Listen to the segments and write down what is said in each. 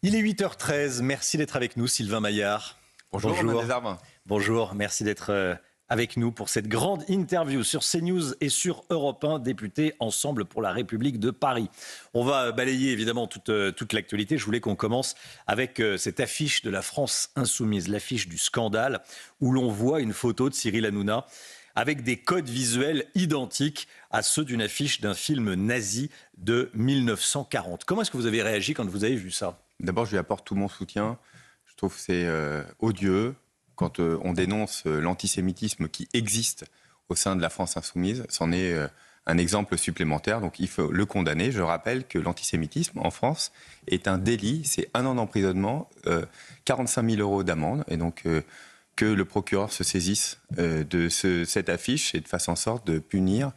Il est 8h13, merci d'être avec nous Sylvain Maillard. Bonjour. Romain Desarbres. Bonjour, merci d'être avec nous pour cette grande interview sur CNews et sur Europe 1, députés Ensemble pour la République de Paris. On va balayer évidemment toute l'actualité. Je voulais qu'on commence avec cette affiche de la France Insoumise, l'affiche du scandale, où l'on voit une photo de Cyril Hanouna avec des codes visuels identiques à ceux d'une affiche d'un film nazi de 1940. Comment est-ce que vous avez réagi quand vous avez vu ça ? D'abord, je lui apporte tout mon soutien. Je trouve que c'est odieux quand on dénonce l'antisémitisme qui existe au sein de la France insoumise. C'en est un exemple supplémentaire, donc il faut le condamner. Je rappelle que l'antisémitisme en France est un délit, c'est 1 an d'emprisonnement, 45 000 € d'amende, et donc que le procureur se saisisse de cette affiche et de fasse en sorte de punir,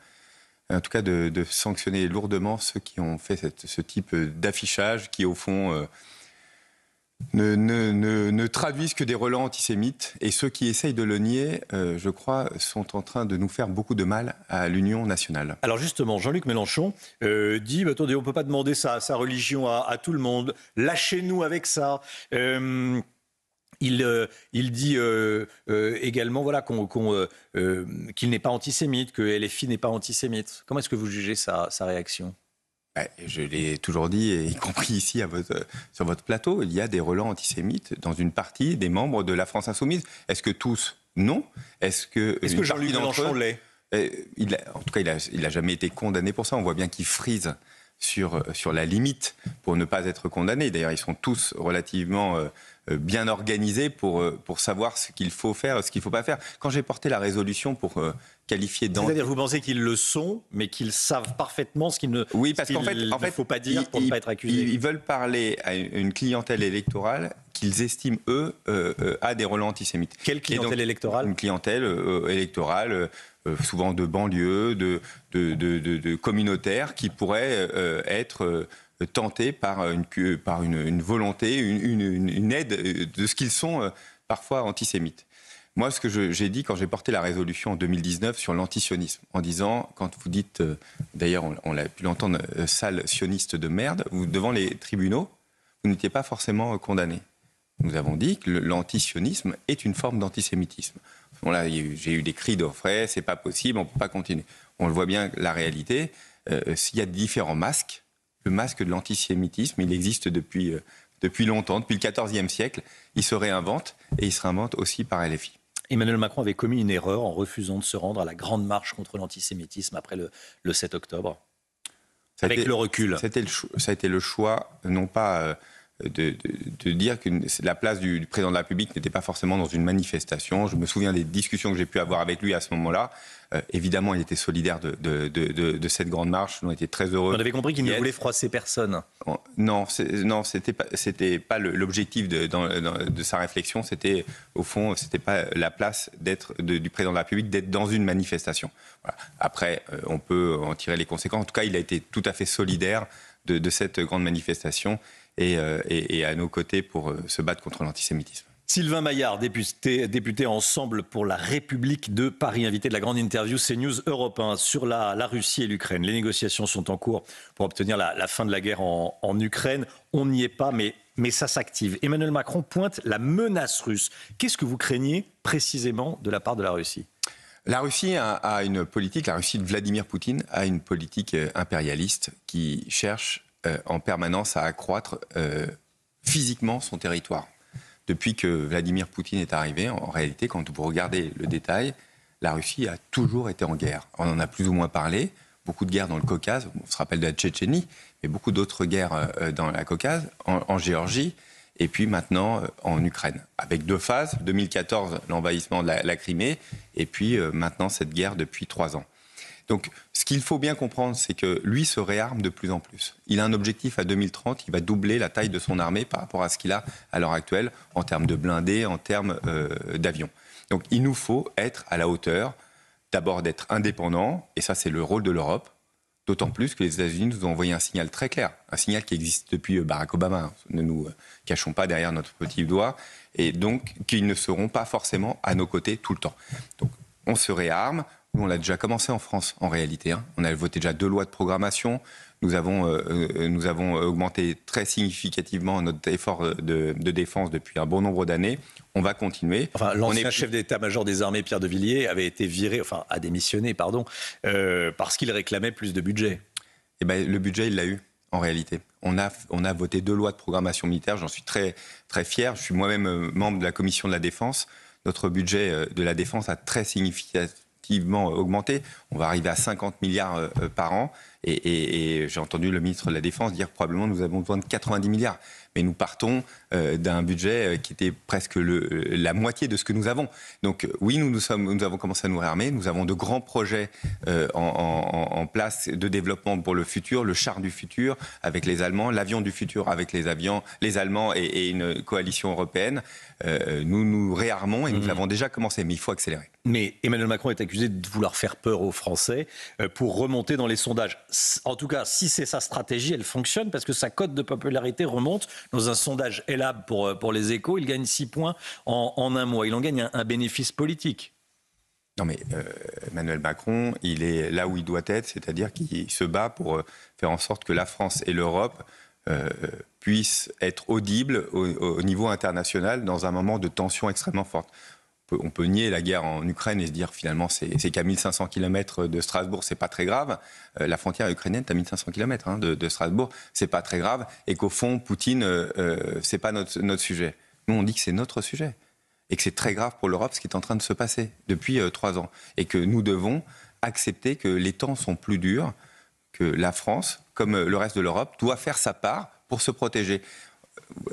en tout cas de sanctionner lourdement ceux qui ont fait ce type d'affichage qui, au fond, ne traduisent que des relents antisémites. Et ceux qui essayent de le nier, je crois, sont en train de nous faire beaucoup de mal à l'Union nationale. Alors justement, Jean-Luc Mélenchon dit attendez, on ne peut pas demander sa religion à tout le monde. Lâchez-nous avec ça. Il dit également voilà, qu'il n'est pas antisémite, que LFI n'est pas antisémite. Comment est-ce que vous jugez sa réaction ? Je l'ai toujours dit, y compris ici sur votre plateau, il y a des relents antisémites dans une partie des membres de la France Insoumise. Est-ce que tous ? Non. Est-ce que Jean-Luc Mélenchon l'est ? En tout cas, il n'a jamais été condamné pour ça. On voit bien qu'il frise sur la limite pour ne pas être condamné. D'ailleurs, ils sont tous relativement bien organisés pour savoir ce qu'il faut faire, ce qu'il ne faut pas faire. Quand j'ai porté la résolution pour qualifier C'est-à-dire, vous pensez qu'ils le sont, mais qu'ils savent parfaitement ce qu'il ne faut pas dire pour ne pas être accusés. Ils veulent parler à une clientèle électorale qu'ils estiment, eux, à des relents antisémites. Quelle clientèle électorale ? Une clientèle électorale, souvent de banlieue, de communautaires, qui pourraient être tentés par une volonté, une aide de ce qu'ils sont parfois antisémites. Moi, ce que j'ai dit quand j'ai porté la résolution en 2019 sur l'antisionisme, en disant, quand vous dites, d'ailleurs on l'a pu l'entendre, sale sioniste de merde, devant les tribunaux, vous n'étiez pas forcément condamné. Nous avons dit que l'antisionisme est une forme d'antisémitisme. Bon, là, j'ai eu des cris d'orfraie, c'est pas possible, on peut pas continuer. On le voit bien, la réalité, s'il y a différents masques, le masque de l'antisémitisme, il existe depuis longtemps, depuis le XIVe siècle, il se réinvente, et il se réinvente aussi par LFI. Emmanuel Macron avait commis une erreur en refusant de se rendre à la grande marche contre l'antisémitisme après le 7 octobre. Avec le recul. Ça a été le choix, non pas de dire que la place du président de la République n'était pas forcément dans une manifestation. Je me souviens des discussions que j'ai pu avoir avec lui à ce moment-là. Évidemment, il était solidaire de cette grande marche. On était très heureux. On avait compris qu'il ne voulait froisser personne. Non, c'était pas l'objectif de sa réflexion. C'était, au fond, c'était pas la place du président de la République d'être dans une manifestation. Voilà. Après, on peut en tirer les conséquences. En tout cas, il a été tout à fait solidaire de cette grande manifestation et à nos côtés pour se battre contre l'antisémitisme. Sylvain Maillard, député Ensemble pour la République de Paris, invité de la grande interview CNews Europe 1 sur la Russie et l'Ukraine. Les négociations sont en cours pour obtenir la fin de la guerre en Ukraine. On n'y est pas, mais ça s'active. Emmanuel Macron pointe la menace russe. Qu'est-ce que vous craignez précisément de la part de la Russie ? La Russie a une politique, la Russie de Vladimir Poutine a une politique impérialiste qui cherche en permanence à accroître physiquement son territoire. Depuis que Vladimir Poutine est arrivé, en réalité, quand vous regardez le détail, la Russie a toujours été en guerre. On en a plus ou moins parlé, beaucoup de guerres dans le Caucase, on se rappelle de la Tchétchénie, mais beaucoup d'autres guerres dans la Caucase, en Géorgie, et puis maintenant en Ukraine, avec 2 phases, 2014, l'envahissement de la Crimée, et puis maintenant cette guerre depuis 3 ans. Donc, ce qu'il faut bien comprendre, c'est que lui se réarme de plus en plus. Il a un objectif à 2030, il va doubler la taille de son armée par rapport à ce qu'il a à l'heure actuelle, en termes de blindés, en termes d'avions. Donc, il nous faut être à la hauteur, d'abord d'être indépendants, et ça c'est le rôle de l'Europe, d'autant plus que les États-Unis nous ont envoyé un signal très clair, un signal qui existe depuis Barack Obama, ne nous cachons pas derrière notre petit doigt, et donc qu'ils ne seront pas forcément à nos côtés tout le temps. Donc, on se réarme. Nous, on l'a déjà commencé en France, en réalité. On a voté déjà 2 lois de programmation. Nous avons augmenté très significativement notre effort de défense depuis un bon nombre d'années. On va continuer. Enfin, l'ancien chef d'état-major des armées, Pierre de Villiers, avait été viré, enfin a démissionné, pardon, parce qu'il réclamait plus de budget. Eh ben, le budget, il l'a eu, en réalité. On a voté 2 lois de programmation militaire, j'en suis très, très fier. Je suis moi-même membre de la commission de la défense. Notre budget de la défense a très significativement augmenté. On va arriver à 50 milliards par an. Et j'ai entendu le ministre de la Défense dire probablement nous avons besoin de 90 milliards. Mais nous partons d'un budget qui était presque la moitié de ce que nous avons. Donc oui, nous avons commencé à nous réarmer. Nous avons de grands projets en place de développement pour le futur, le char du futur avec les Allemands, l'avion du futur avec les Allemands et une coalition européenne. Nous nous réarmons et nous avons déjà commencé, mais il faut accélérer. Mais Emmanuel Macron est accusé de vouloir faire peur aux Français pour remonter dans les sondages. En tout cas, si c'est sa stratégie, elle fonctionne parce que sa cote de popularité remonte. Dans un sondage Elab pour les Échos, il gagne 6 points en un mois. Il en gagne un bénéfice politique. Non mais Emmanuel Macron, il est là où il doit être, c'est-à-dire qu'il se bat pour faire en sorte que la France et l'Europe puissent être audibles au niveau international dans un moment de tension extrêmement forte. On peut nier la guerre en Ukraine et se dire finalement c'est qu'à 1500 km de Strasbourg, c'est pas très grave. La frontière ukrainienne est à 1500 km de Strasbourg, c'est pas très grave. Et qu'au fond, Poutine, c'est pas notre sujet. Nous, on dit que c'est notre sujet. Et que c'est très grave pour l'Europe ce qui est en train de se passer depuis 3 ans. Et que nous devons accepter que les temps sont plus durs, que la France, comme le reste de l'Europe, doit faire sa part pour se protéger.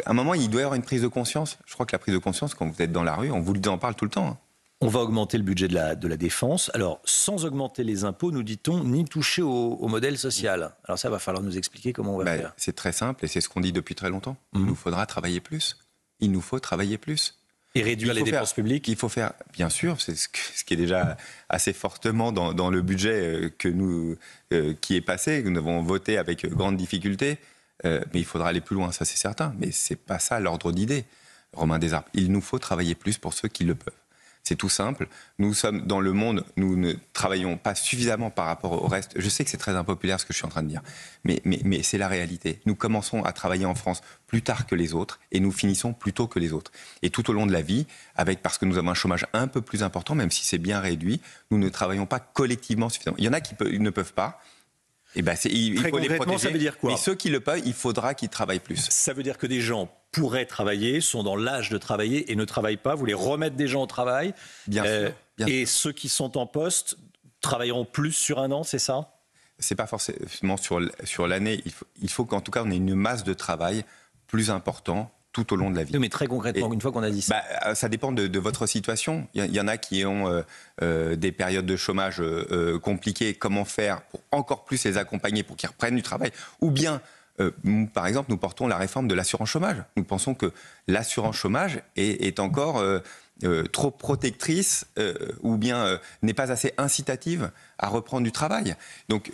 À un moment, il doit y avoir une prise de conscience. Je crois que la prise de conscience, quand vous êtes dans la rue, on vous en parle tout le temps. On va augmenter le budget de la défense. Alors, sans augmenter les impôts, nous dit-on, ni toucher au modèle social. Alors ça, va falloir nous expliquer comment on va faire. C'est très simple et c'est ce qu'on dit depuis très longtemps. Il nous faudra travailler plus. Il nous faut travailler plus. Et réduire les dépenses publiques. Il faut faire, bien sûr, c'est ce qui est déjà assez fortement dans le budget qui est passé, que nous avons voté avec grande difficulté. Mais il faudra aller plus loin, ça c'est certain. Mais c'est pas ça l'ordre d'idée, Romain Desarmes. Il nous faut travailler plus pour ceux qui le peuvent. C'est tout simple. Nous sommes dans le monde, nous ne travaillons pas suffisamment par rapport au reste. Je sais que c'est très impopulaire ce que je suis en train de dire, mais c'est la réalité. Nous commençons à travailler en France plus tard que les autres et nous finissons plus tôt que les autres. Et tout au long de la vie, parce que nous avons un chômage un peu plus important, même si c'est bien réduit, nous ne travaillons pas collectivement suffisamment. Il y en a qui ne peuvent pas. Il faut les protéger. Ça veut dire quoi ? Mais ceux qui le peuvent, il faudra qu'ils travaillent plus. Ça veut dire que des gens pourraient travailler, sont dans l'âge de travailler et ne travaillent pas. Vous voulez remettre des gens au travail. Bien sûr. Et ceux qui sont en poste travailleront plus sur un an, c'est ça ? C'est pas forcément sur l'année. Il faut qu'en tout cas on ait une masse de travail plus importante tout au long de la vie. Oui, mais très concrètement, une fois qu'on a dit ça. Ça dépend de votre situation. Il y en a qui ont des périodes de chômage compliquées. Comment faire pour encore plus les accompagner pour qu'ils reprennent du travail ? Ou bien, par exemple, nous portons la réforme de l'assurance chômage. Nous pensons que l'assurance chômage est encore trop protectrice ou bien n'est pas assez incitative à reprendre du travail. Donc,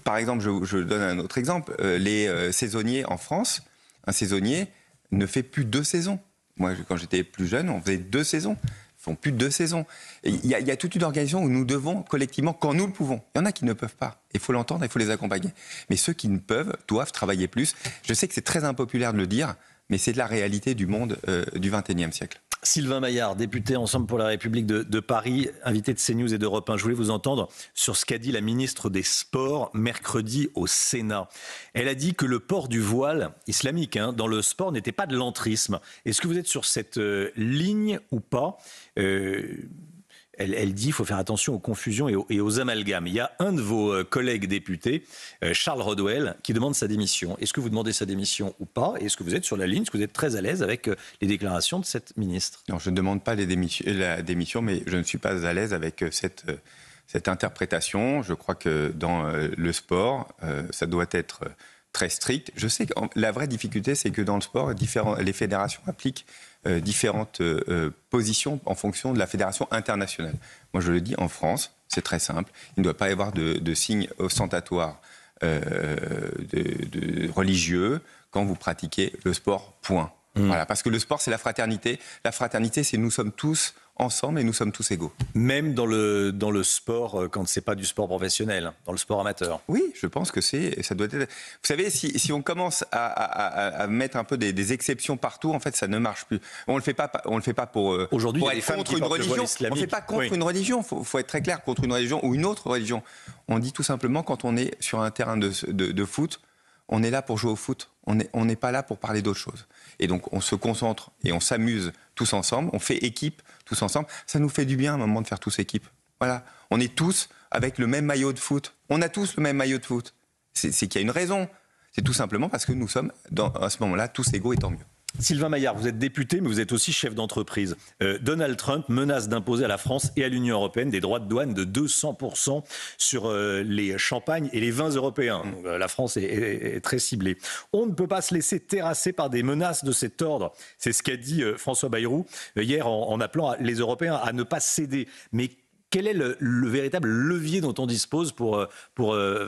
par exemple, je donne un autre exemple. Les saisonniers en France, un saisonnier ne fait plus 2 saisons. Moi, quand j'étais plus jeune, on faisait 2 saisons. Ils font plus de 2 saisons. Il y a toute une organisation où nous devons collectivement, quand nous le pouvons. Il y en a qui ne peuvent pas. Il faut l'entendre, il faut les accompagner. Mais ceux qui ne peuvent doivent travailler plus. Je sais que c'est très impopulaire de le dire, mais c'est de la réalité du monde du XXIe siècle. Sylvain Maillard, député Ensemble pour la République de Paris, invité de CNews et d'Europe 1. Je voulais vous entendre sur ce qu'a dit la ministre des Sports mercredi au Sénat. Elle a dit que le port du voile islamique dans le sport n'était pas de l'entrisme. Est-ce que vous êtes sur cette ligne ou pas ? Elle dit qu'il faut faire attention aux confusions et aux amalgames. Il y a un de vos collègues députés, Charles Rodwell, qui demande sa démission. Est-ce que vous demandez sa démission ou pas ? Et est-ce que vous êtes sur la ligne ? Est-ce que vous êtes très à l'aise avec les déclarations de cette ministre ? Non, je ne demande pas la démission, mais je ne suis pas à l'aise avec cette interprétation. Je crois que dans le sport, ça doit être très strict. Je sais que la vraie difficulté, c'est que dans le sport, les fédérations appliquent différentes positions en fonction de la fédération internationale. Moi, je le dis, en France, c'est très simple. Il ne doit pas y avoir de signes ostentatoires religieux quand vous pratiquez le sport, point. Voilà, parce que le sport, c'est la fraternité. La fraternité, c'est nous sommes tous ensemble et nous sommes tous égaux. Même dans le sport, quand c'est pas du sport professionnel, dans le sport amateur. Oui, je pense que ça doit être... Vous savez, si on commence à mettre un peu des exceptions partout, en fait, ça ne marche plus. On le fait pas pour, Aujourd'hui, pour il y a des être femmes contre qui une portent le voile religion. On ne islamique. fait pas contre une religion. Faut être très clair, contre une religion ou une autre religion. On dit tout simplement, quand on est sur un terrain de foot, on est là pour jouer au foot. On n'est pas là pour parler d'autre chose. Et donc, on se concentre et on s'amuse tous ensemble. On fait équipe tous ensemble. Ça nous fait du bien à un moment de faire tous équipe. Voilà. On est tous avec le même maillot de foot. On a tous le même maillot de foot. C'est qu'il y a une raison. C'est tout simplement parce que nous sommes, à ce moment-là, tous égaux et tant mieux. Sylvain Maillard, vous êtes député, mais vous êtes aussi chef d'entreprise. Donald Trump menace d'imposer à la France et à l'Union européenne des droits de douane de 200% sur les champagnes et les vins européens. Donc, la France est très ciblée. On ne peut pas se laisser terrasser par des menaces de cet ordre. C'est ce qu'a dit François Bayrou hier en appelant les Européens à ne pas céder. Mais quel est le véritable levier dont on dispose pour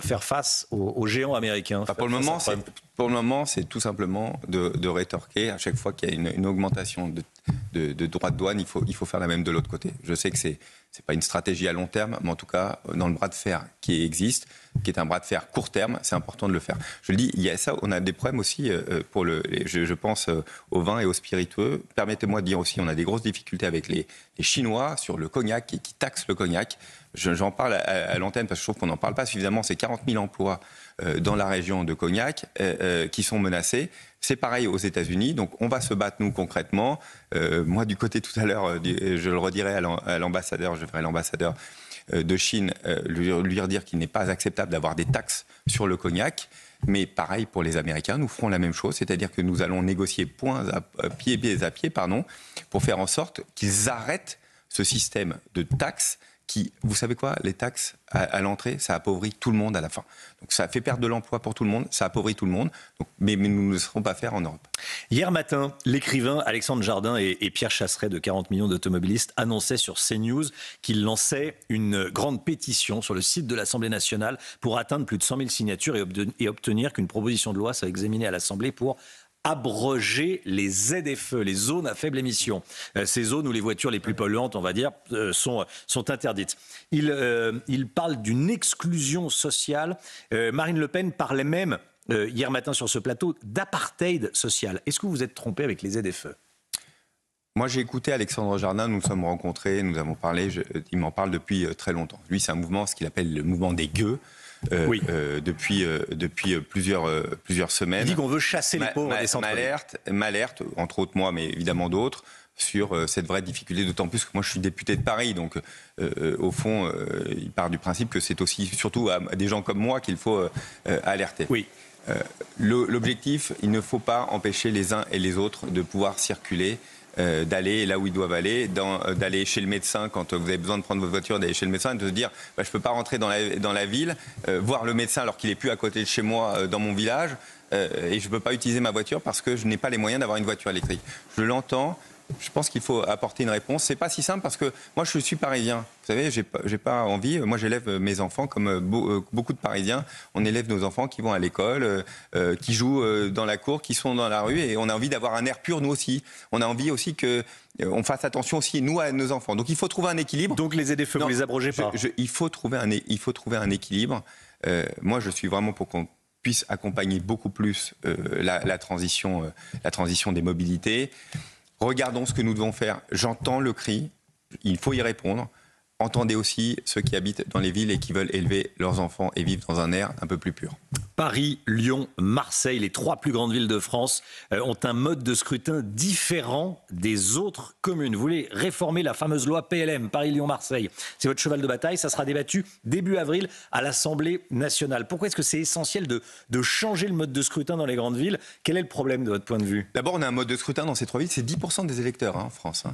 faire face aux géants américains? Pour le moment, c'est tout simplement de rétorquer à chaque fois qu'il y a une augmentation de droits de douane, il faut faire la même de l'autre côté. Je sais que c'est pas une stratégie à long terme, mais en tout cas, dans le bras de fer qui existe, qui est un bras de fer court terme, c'est important de le faire. Je le dis, il y a ça, on a des problèmes aussi je pense au vin et aux spiritueux. Permettez-moi de dire aussi, on a des grosses difficultés avec les Chinois sur le cognac qui taxent le cognac. J'en parle à l'antenne parce que je trouve qu'on n'en parle pas suffisamment. C'est 40 000 emplois dans la région de Cognac qui sont menacés. C'est pareil aux États-Unis. Donc on va se battre, nous, concrètement. Moi, du côté tout à l'heure, je le redirai à l'ambassadeur, je ferai l'ambassadeur de Chine, lui dire qu'il n'est pas acceptable d'avoir des taxes sur le cognac. Mais pareil pour les Américains, nous ferons la même chose, c'est-à-dire que nous allons négocier pied à pied, pour faire en sorte qu'ils arrêtent ce système de taxes qui, vous savez quoi, les taxes à l'entrée, ça appauvrit tout le monde à la fin. Donc ça fait perdre de l'emploi pour tout le monde, ça appauvrit tout le monde, mais nous ne le laisserons pas faire en Europe. Hier matin, l'écrivain Alexandre Jardin et Pierre Chasseret de 40 millions d'automobilistes annonçaient sur CNews qu'ils lançaient une grande pétition sur le site de l'Assemblée nationale pour atteindre plus de 100 000 signatures et obtenir qu'une proposition de loi soit examinée à l'Assemblée pour abroger les ZFE, les zones à faible émission. Ces zones où les voitures les plus polluantes, on va dire, sont interdites. Il parle d'une exclusion sociale. Marine Le Pen parlait même, hier matin sur ce plateau, d'apartheid social. Est-ce que vous vous êtes trompé avec les ZFE ? Moi, j'ai écouté Alexandre Jardin, nous nous sommes rencontrés, nous avons parlé, il m'en parle depuis très longtemps. Lui, c'est un mouvement, ce qu'il appelle le mouvement des gueux. Depuis plusieurs semaines. Il dit qu'on veut chasser les pauvres des centres-villes. M'alerte, entre autres moi, mais évidemment d'autres, sur cette vraie difficulté, d'autant plus que moi je suis député de Paris, donc au fond, il part du principe que c'est aussi, surtout à des gens comme moi, qu'il faut alerter. Oui. L'objectif, il ne faut pas empêcher les uns et les autres de pouvoir circuler, d'aller là où ils doivent aller, d'aller chez le médecin quand vous avez besoin de prendre votre voiture, d'aller chez le médecin et de se dire je ne peux pas rentrer dans la ville, voir le médecin alors qu'il n'est plus à côté de chez moi dans mon village et je ne peux pas utiliser ma voiture parce que je n'ai pas les moyens d'avoir une voiture électrique. Je l'entends. Je pense qu'il faut apporter une réponse. C'est pas si simple parce que moi je suis parisien. Vous savez, j'ai pas envie. Moi j'élève mes enfants comme beaucoup de Parisiens. On élève nos enfants qui vont à l'école, qui jouent dans la cour, qui sont dans la rue et on a envie d'avoir un air pur nous aussi. On a envie aussi que on fasse attention aussi nous à nos enfants. Donc il faut trouver un équilibre. Donc les ZFE, vous les abrogez pas. Il faut trouver un équilibre. Moi je suis vraiment pour qu'on puisse accompagner beaucoup plus la transition des mobilités. Regardons ce que nous devons faire. J'entends le cri, il faut y répondre. Entendez aussi ceux qui habitent dans les villes et qui veulent élever leurs enfants et vivre dans un air un peu plus pur. Paris, Lyon, Marseille, les 3 plus grandes villes de France ont un mode de scrutin différent des autres communes. Vous voulez réformer la fameuse loi PLM, Paris, Lyon, Marseille. C'est votre cheval de bataille, ça sera débattu début avril à l'Assemblée nationale. Pourquoi est-ce que c'est essentiel de changer le mode de scrutin dans les grandes villes ? Quel est le problème de votre point de vue ? D'abord, on a un mode de scrutin dans ces 3 villes, c'est 10% des électeurs en France.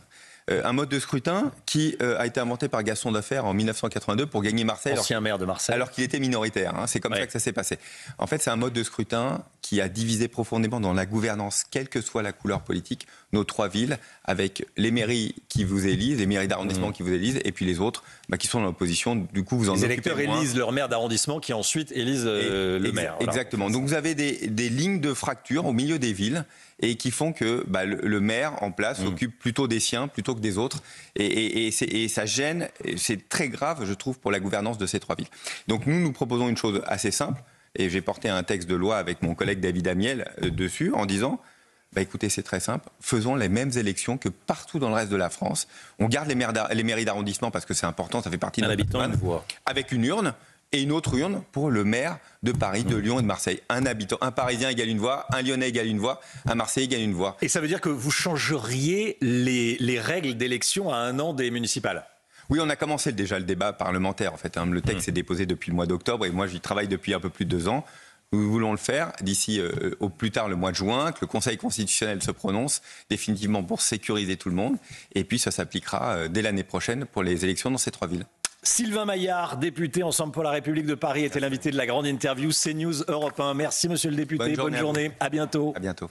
un mode de scrutin qui a été inventé par Gaston Defferre en 1982 pour gagner Marseille. Ancien maire de Marseille. Alors qu'il était minoritaire. Hein. C'est comme ça que ça s'est passé. En fait, c'est un mode de scrutin qui a divisé profondément dans la gouvernance, quelle que soit la couleur politique, nos 3 villes, avec les mairies qui vous élisent, les mairies d'arrondissement qui vous élisent, et puis les autres qui sont dans l'opposition. Du coup, vous en occupez Les électeurs élisent leur maire d'arrondissement qui ensuite élisent le maire. Exactement. Voilà. Donc vous avez des lignes de fracture au milieu des villes et qui font que le maire en place s'occupe plutôt des siens plutôt que des autres. Et ça gêne, c'est très grave, je trouve, pour la gouvernance de ces 3 villes. Donc nous proposons une chose assez simple, et j'ai porté un texte de loi avec mon collègue David Amiel dessus, en disant, écoutez, c'est très simple, faisons les mêmes élections que partout dans le reste de la France. On garde les mairies d'arrondissement parce que c'est important, ça fait partie de notre patrimoine, avec une urne, et une autre urne pour le maire de Paris, de Lyon et de Marseille. Un habitant, un Parisien égale une voix, un Lyonnais égale une voix, un Marseillais égale une voix. Et ça veut dire que vous changeriez les règles d'élection à 1 an des municipales? Oui, on a commencé déjà le débat parlementaire, en fait. Le texte est déposé depuis le mois d'octobre et moi, j'y travaille depuis un peu plus de 2 ans. Nous voulons le faire d'ici au plus tard le mois de juin, que le Conseil constitutionnel se prononce définitivement pour sécuriser tout le monde. Et puis, ça s'appliquera dès l'année prochaine pour les élections dans ces 3 villes. Sylvain Maillard, député Ensemble pour la République de Paris, était l'invité de la grande interview CNews Europe 1. Merci monsieur le député, bonne journée, à bientôt. À bientôt.